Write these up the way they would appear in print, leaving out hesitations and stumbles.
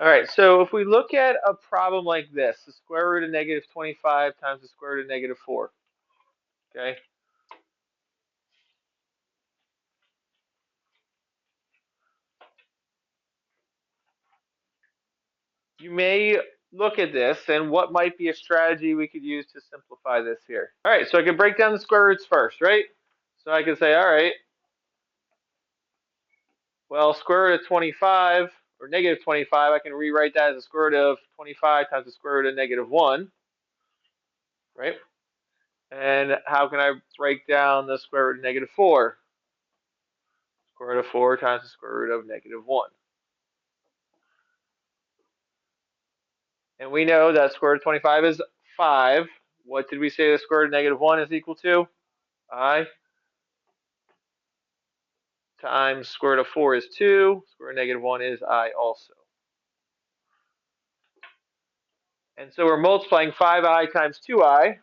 All right, so if we look at a problem like this, the square root of negative 25 times the square root of negative 4, okay? You may look at this and what might be a strategy we could use to simplify this here. All right, so I can break down the square roots first, right? So I can say, all right, well, square root of 25 or negative 25, I can rewrite that as the square root of 25 times the square root of negative 1, right? And how can I break down the square root of negative 4? Square root of 4 times the square root of negative 1. And we know that square root of 25 is 5. What did we say the square root of negative 1 is equal to? I times square root of 4 is 2. Square root of negative 1 is I also. And so we're multiplying 5i times 2i.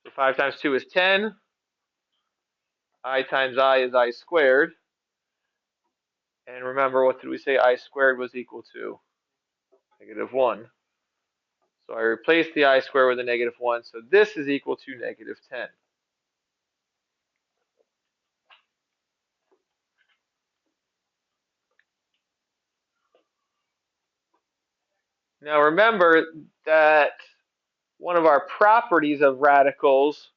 So 5 times 2 is 10. I times I is I squared. And remember, what did we say I squared was equal to? Negative 1. So I replace the I squared with a negative 1. So this is equal to negative 10. Now remember that one of our properties of radicals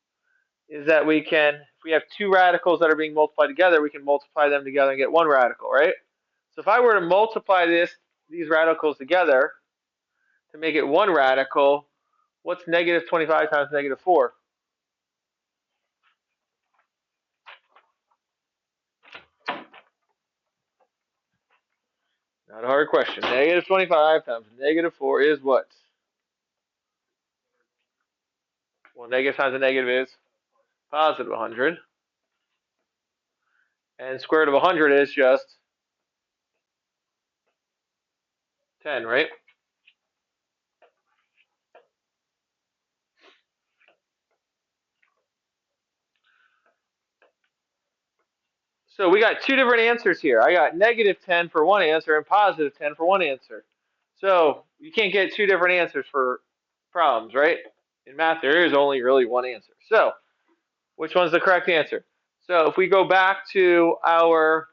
is that we can, if we have two radicals that are being multiplied together, we can multiply them together and get one radical, right? So if I were to multiply these radicals together to make it one radical, what's negative 25 times negative 4? Not a hard question. Negative 25 times negative 4 is what? Well, negative times a negative is positive 100. And square root of 100 is just 10, right? So we got two different answers here. I got negative 10 for one answer and positive 10 for one answer. So you can't get two different answers for problems, right? In math, there is only really one answer. So which one's the correct answer? So if we go back to our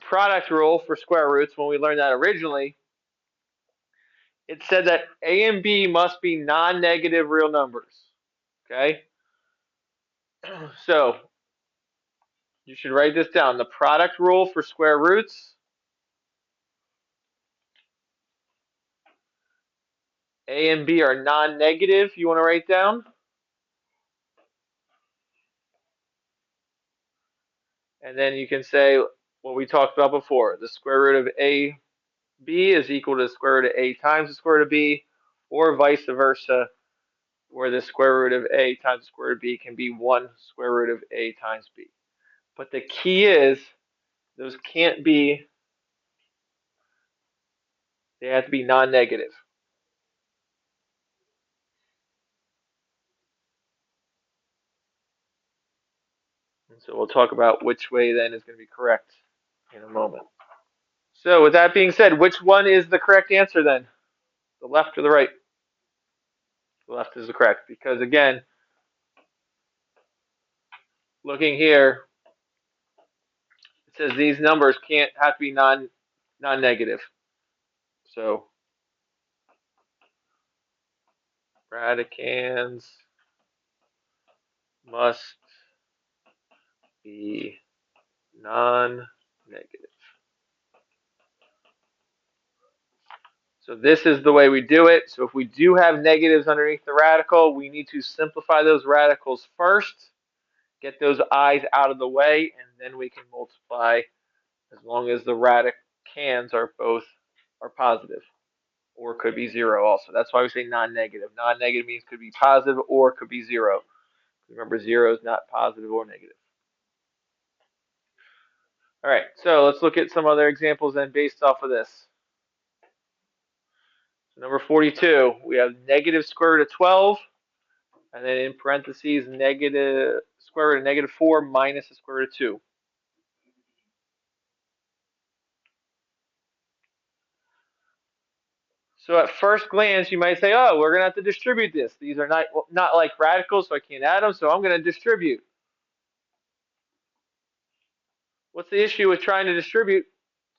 product rule for square roots, when we learned that originally, it said that A and B must be non-negative real numbers. Okay? So you should write this down. The product rule for square roots, A and B are non-negative. You want to write down? And then you can say what we talked about before. The square root of A B is equal to the square root of A times the square root of B, or vice versa, where the square root of A times the square root of B can be 1 square root of A times B. But the key is those can't be, they have to be non-negative. And so we'll talk about which way then is going to be correct in a moment. So with that being said, which one is the correct answer then? The left or the right? The left is the correct, because again, looking here, it says these numbers can't have to be non-negative. So radicands must be non-negative. So this is the way we do it. So if we do have negatives underneath the radical, we need to simplify those radicals first, get those i's out of the way, and then we can multiply as long as the radicands are positive, or could be 0 also. That's why we say non-negative. Non-negative means could be positive or could be 0. Remember, 0 is not positive or negative. All right, so let's look at some other examples then based off of this. So number 42, we have negative square root of 12, and then in parentheses, negative square root of negative 4 minus the square root of 2. So at first glance, you might say, oh, we're going to have to distribute this. These are not like radicals, so I can't add them, so I'm going to distribute. What's the issue with trying to distribute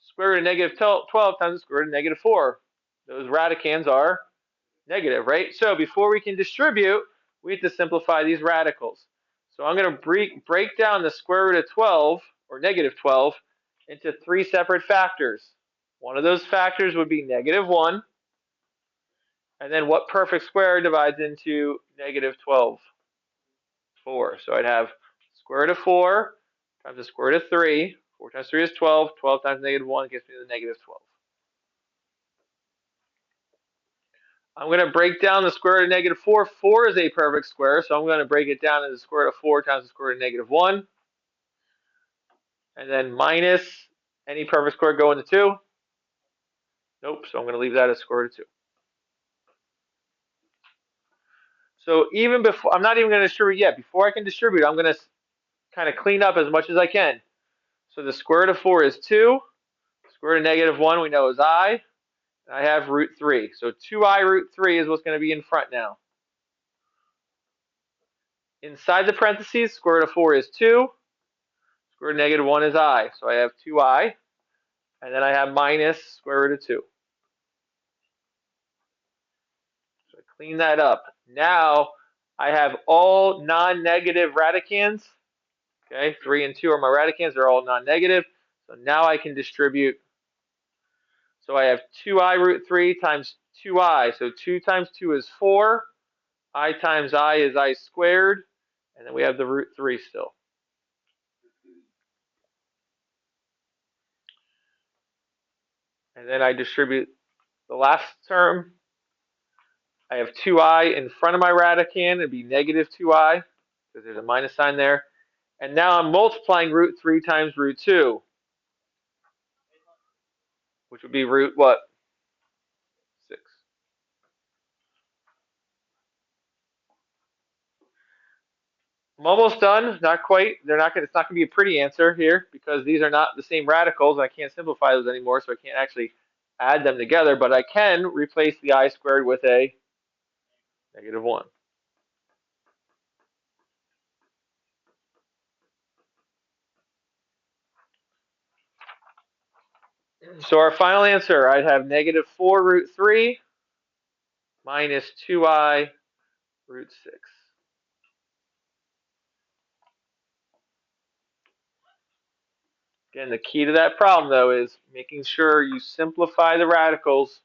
square root of negative 12 times the square root of negative 4? Those radicands are negative, right? So before we can distribute, we have to simplify these radicals. So I'm going to break down the square root of 12, or negative 12, into three separate factors. One of those factors would be negative 1, and then what perfect square divides into negative 12? 4. So I'd have square root of 4 times the square root of 3. 4 times 3 is 12. 12 times negative 1 gets me to the negative 12. I'm going to break down the square root of negative 4. 4 is a perfect square, so I'm going to break it down into the square root of 4 times the square root of negative 1. And then minus any perfect square go into 2. Nope, so I'm going to leave that as square root of 2. So even before, I'm not even going to distribute yet. Before I can distribute, I'm going to kind of clean up as much as I can. So the square root of 4 is 2. Square root of negative 1 we know is I. And I have root 3. So 2I root 3 is what's going to be in front now. Inside the parentheses, square root of 4 is 2. Square root of negative 1 is I. So I have 2I. And then I have minus square root of 2. So I clean that up. Now I have all non-negative radicands. Okay, 3 and 2 are my radicands. They're all non-negative. So now I can distribute. So I have 2I root 3 times 2I. So 2 times 2 is 4. I times I is I squared. And then we have the root 3 still. And then I distribute the last term. I have 2I in front of my radicand. It'd be negative 2I because there's a minus sign there. And now I'm multiplying root 3 times root 2, which would be root what? 6. I'm almost done. Not quite. It's not going to be a pretty answer here because these are not the same radicals. I can't simplify those anymore, so I can't actually add them together. But I can replace the I squared with a negative 1. So our final answer, I'd have negative 4 root 3 minus 2I root 6. Again, the key to that problem, though, is making sure you simplify the radicals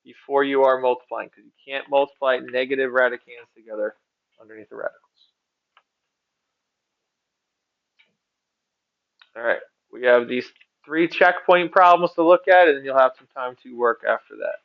before you are multiplying, because you can't multiply negative radicands together underneath the radicals. All right, we have these 3 checkpoint problems to look at, and then you'll have some time to work after that.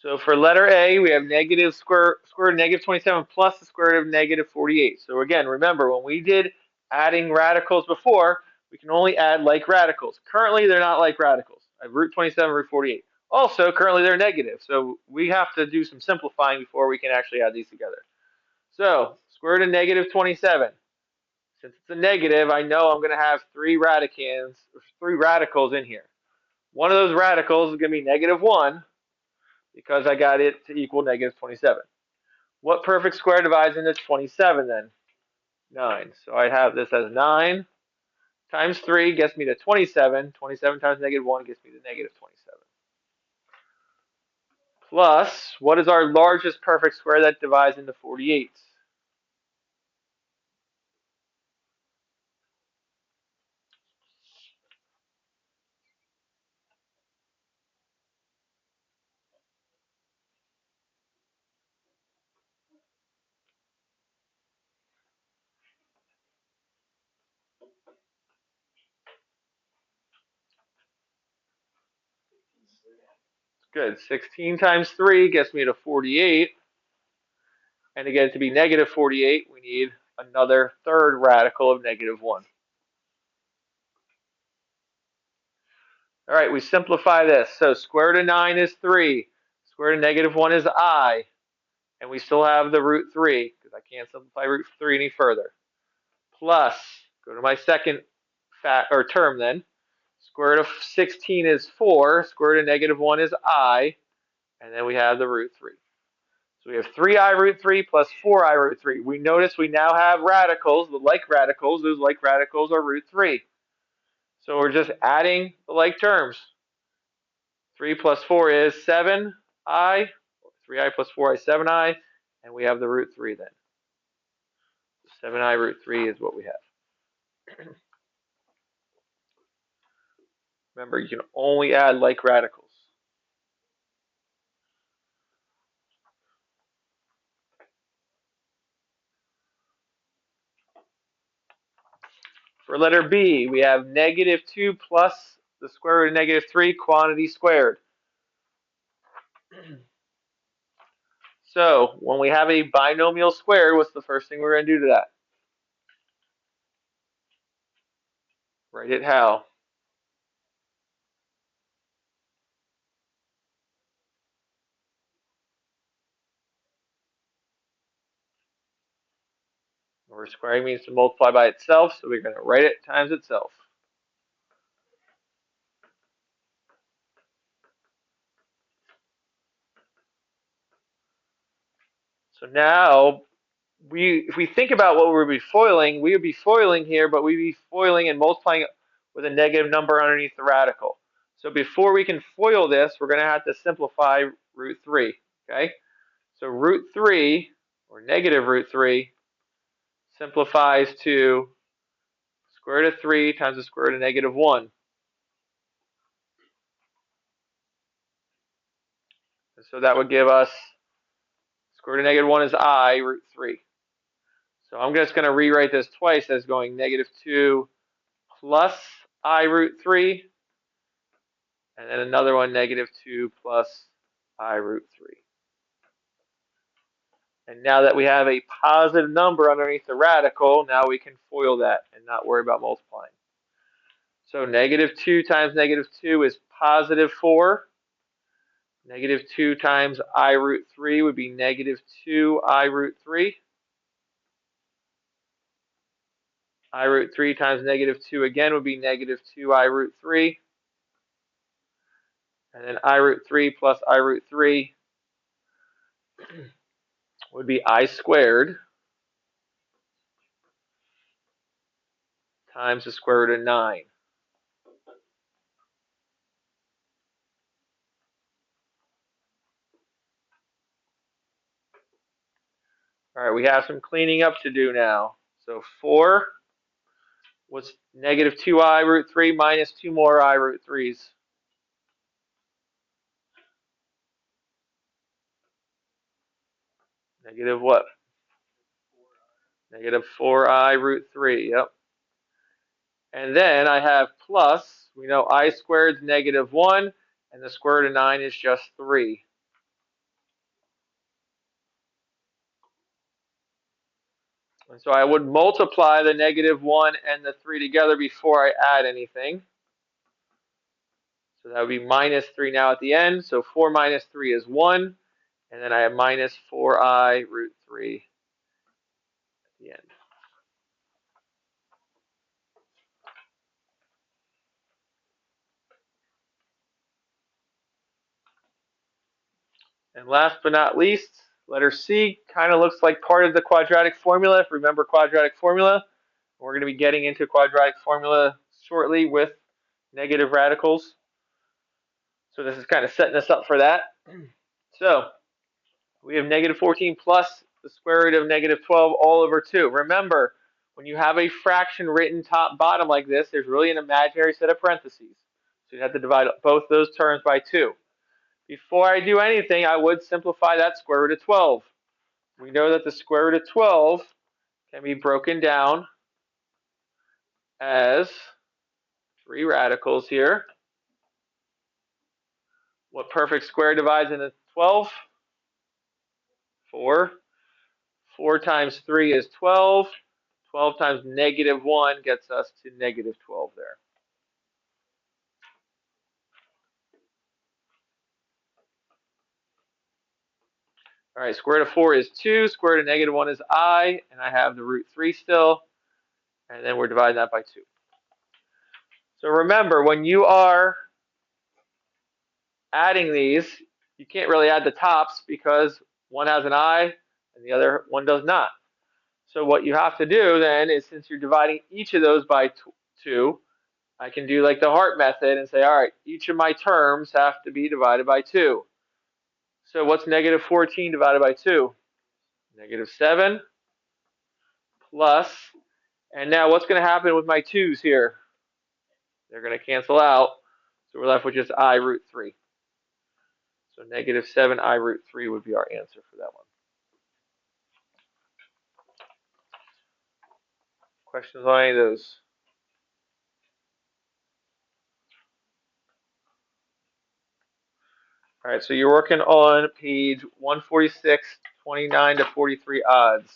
So for letter A, we have negative square root of negative 27 plus the square root of negative 48. So again, remember, when we did adding radicals before, we can only add like radicals. Currently, they're not like radicals. I have root 27, root 48. Also, currently, they're negative. So we have to do some simplifying before we can actually add these together. So square root of negative 27. Since it's a negative, I know I'm going to have 3 radicands, or 3 radicals in here. One of those radicals is going to be negative 1, because I got it to equal negative 27. What perfect square divides into 27 then? 9. So I have this as 9 times 3 gets me to 27. 27 times negative 1 gets me to negative 27. Plus, what is our largest perfect square that divides into 48? Good. 16 times 3 gets me to 48. And again, to be negative 48, we need another third radical of negative 1. All right, we simplify this. So square root of 9 is 3. Square root of negative 1 is I. And we still have the root 3, because I can't simplify root 3 any further. Plus, go to my second term then. Square root of 16 is 4. Square root of negative 1 is I. And then we have the root 3. So we have 3I root 3 plus 4I root 3. We notice we now have radicals, the like radicals. Those like radicals are root 3. So we're just adding the like terms. 3 plus 4 is 7I. 3I plus 4I, 7I. And we have the root 3 then. 7I root 3 is what we have. Remember, you can only add like radicals. For letter B, we have negative 2 plus the square root of negative 3, quantity squared. So when we have a binomial squared, what's the first thing we're going to do to that? Write it how? Where squaring means to multiply by itself, so we're going to write it times itself. So now, if we think about what we would be foiling here, but we'd be foiling and multiplying it with a negative number underneath the radical. So before we can FOIL this, we're going to have to simplify root 3. Okay? So root 3, or negative root 3, simplifies to square root of 3 times the square root of negative 1. And so that would give us square root of negative 1 is I root 3. So I'm just going to rewrite this twice as going negative 2 plus I root 3. And then another one, negative 2 plus I root 3. And now that we have a positive number underneath the radical, now we can FOIL that and not worry about multiplying. So negative 2 times negative 2 is positive 4. Negative 2 times I root 3 would be negative 2 I root 3. I root 3 times negative 2 again would be negative 2 I root 3. And then I root 3 plus I root 3 would be I squared times the square root of 9. All right, we have some cleaning up to do now. So 4 was negative 2I root 3 minus 2 more I root 3s. Negative what? Negative 4I root 3, yep. And then I have plus, we know I squared is negative 1, and the square root of 9 is just 3. And so I would multiply the negative 1 and the 3 together before I add anything. So that would be minus 3 now at the end. So 4 minus 3 is 1. And then I have minus 4I root 3 at the end. And last but not least, letter C kind of looks like part of the quadratic formula. If you remember quadratic formula, we're going to be getting into quadratic formula shortly with negative radicals. So this is kind of setting us up for that. So we have negative 14 plus the square root of negative 12 all over 2. Remember, when you have a fraction written top bottom like this, there's really an imaginary set of parentheses. So you have to divide both those terms by 2. Before I do anything, I would simplify that square root of 12. We know that the square root of 12 can be broken down as 3 radicals here. What perfect square divides into 12? 4. 4 times 3 is 12. 12 times negative 1 gets us to negative 12 there. All right, square root of 4 is 2. Square root of negative 1 is I. And I have the root 3 still. And then we're dividing that by 2. So remember, when you are adding these, you can't really add the tops because one has an I and the other one does not. So what you have to do then is, since you're dividing each of those by 2, I can do like the heart method and say, all right, each of my terms have to be divided by 2. So what's negative 14 divided by 2? Negative 7 plus, and now what's going to happen with my 2's here? They're going to cancel out. So we're left with just I root 3. So negative 7 I root 3 would be our answer for that one. Questions on any of those? All right, so you're working on page 146, 29 to 43 odds.